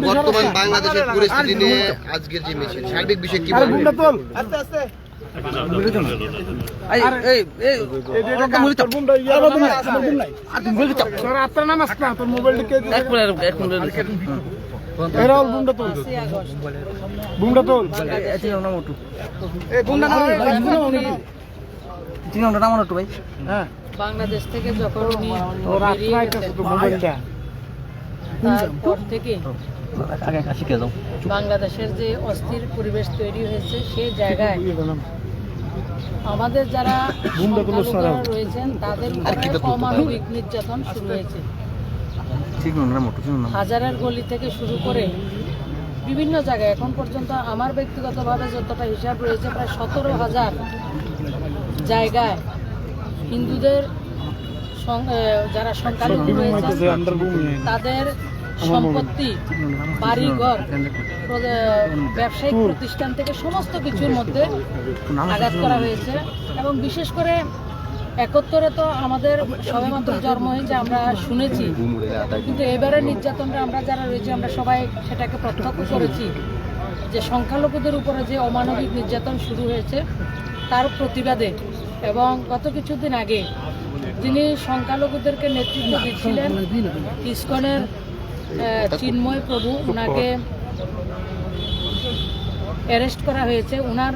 বর্তমান বাংলাদেশের পরিস্থিতি নিয়ে আজকের যে মিছিল সার্বিক বিষয় কি বলবেন? আপনার নাম আসছে না তোর মোবাইলটা বাংলাদেশ থেকে যখন উনি তারপর থেকে বাংলাদেশের যে অস্থির পরিবেশ তৈরি হয়েছে সেই জায়গায় আমাদের যারা রয়েছেন তাদের অমানবিক নির্যাতন শুরু হয়েছে। হাজারের গলি থেকে শুরু করে বিভিন্ন জায়গায় এখন পর্যন্ত আমার ব্যক্তিগতভাবে যতটা হিসাব রয়েছে প্রায় 17,000 জায়গায় হিন্দুদের যারা সংখ্যালঘু রয়েছে তাদের সম্পত্তি, বাড়িঘর, ব্যবসায়িক প্রতিষ্ঠান থেকে সমস্ত কিছুর মধ্যে আঘাত করা হয়েছে। এবং বিশেষ করে 71-এ তো আমাদের সবেমাত্র জন্ম হয়েছে, আমরা শুনেছি, কিন্তু এবারে নির্যাতনটা আমরা যারা রয়েছে আমরা সবাই সেটাকে প্রত্যক্ষ করেছি যে সংখ্যালঘুদের উপরে যে অমানবিক নির্যাতন শুরু হয়েছে তার প্রতিবাদে। এবং গত কিছুদিন আগে যিনি সংখ্যালঘুদেরকে নেতৃত্ব দিচ্ছিলেন ইসকনের চিন্ময় প্রভু, ওনাকে অ্যারেস্ট করা হয়েছে। ওনার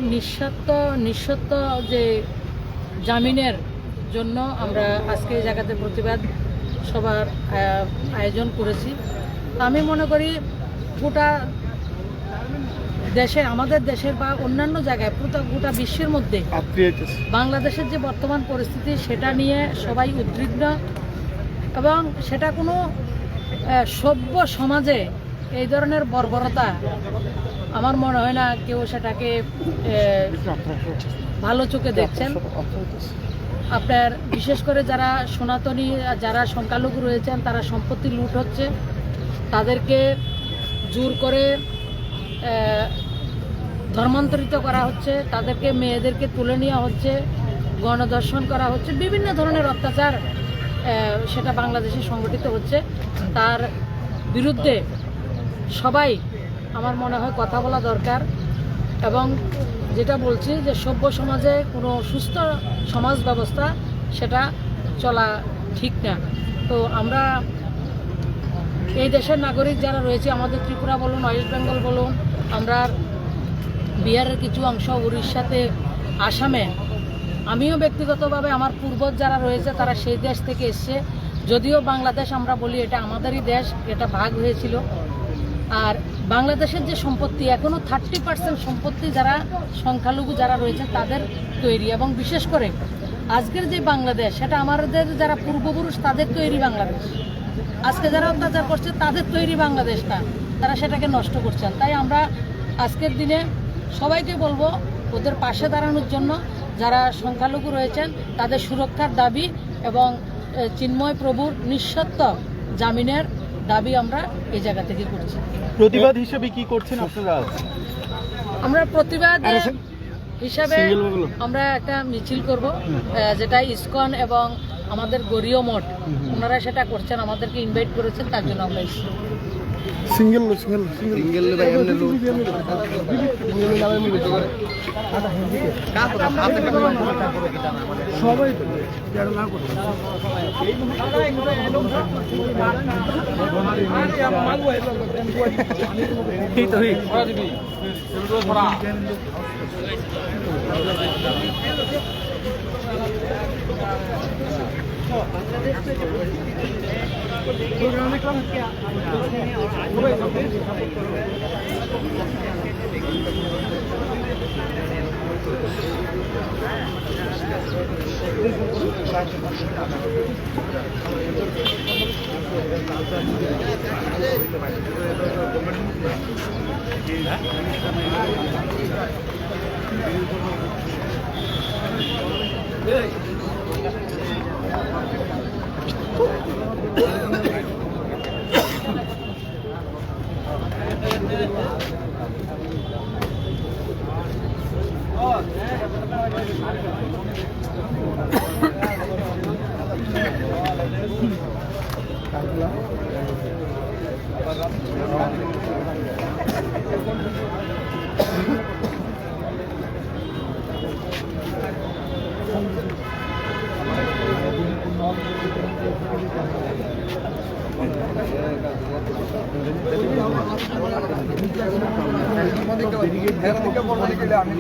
নিঃশর্ত যে জামিনের জন্য আমরা আজকে এই জায়গাতে প্রতিবাদ সভার আয়োজন করেছি। আমি মনে করি গোটা দেশে, আমাদের দেশের বা অন্যান্য জায়গায়, গোটা বিশ্বের মধ্যে বাংলাদেশের যে বর্তমান পরিস্থিতি সেটা নিয়ে সবাই উদ্বিগ্ন। এবং সেটা কোনো সভ্য সমাজে এই ধরনের বর্বরতা আমার মনে হয় না কেউ সেটাকে ভালো চোখে দেখছেন। আপনার বিশেষ করে যারা সনাতনী, যারা সংখ্যালঘু রয়েছেন তারা সম্পত্তি লুট হচ্ছে, তাদেরকে জোর করে ধর্মান্তরিত করা হচ্ছে, তাদেরকে মেয়েদেরকে তুলে নেওয়া হচ্ছে, গণধর্ষণ করা হচ্ছে, বিভিন্ন ধরনের অত্যাচার সেটা বাংলাদেশে সংগঠিত হচ্ছে। তার বিরুদ্ধে সবাই আমার মনে হয় কথা বলা দরকার। এবং যেটা বলছি যে সভ্য সমাজে কোনো সুস্থ সমাজ ব্যবস্থা সেটা চলা ঠিক না। তো আমরা এই দেশের নাগরিক যারা রয়েছে, আমাদের ত্রিপুরা বলুন, ওয়েস্ট বেঙ্গল বলুন, আমরা বিহারের কিছু অংশ, উড়িষ্যাতে, আসামে, আমিও ব্যক্তিগতভাবে আমার পূর্বজ যারা রয়েছে তারা সেই দেশ থেকে এসছে। যদিও বাংলাদেশ আমরা বলি এটা আমাদেরই দেশ, এটা ভাগ হয়েছিল। আর বাংলাদেশের যে সম্পত্তি এখনও 30% সম্পত্তি যারা সংখ্যালঘু যারা রয়েছে তাদের তৈরি। এবং বিশেষ করে আজকের যে বাংলাদেশ সেটা আমাদের যারা পূর্বপুরুষ তাদের তৈরি বাংলাদেশ। আজকে যারা অত্যাচার করছে তাদের তৈরি বাংলাদেশ না, তারা সেটাকে নষ্ট করছেন। তাই আমরা আজকের দিনে সবাইকে বলবো ওদের পাশে দাঁড়ানোর জন্য। যারা সংখ্যালঘু রয়েছেন তাদের সুরক্ষার দাবি এবং চিন্ময় প্রভুর নিঃশর্ত জামিনের দাবি আমরা এই জায়গা থেকে করছি। প্রতিবাদ হিসেবে কি করছেন আপনারা? আমরা প্রতিবাদ হিসাবে আমরা একটা মিছিল করব, যেটা ইসকন এবং আমাদের গড়িয়া মঠ ওনারা সেটা করছেন, আমাদেরকে ইনভাইট করেছেন, তার জন্য আমরা এসেছি। সবাই আমি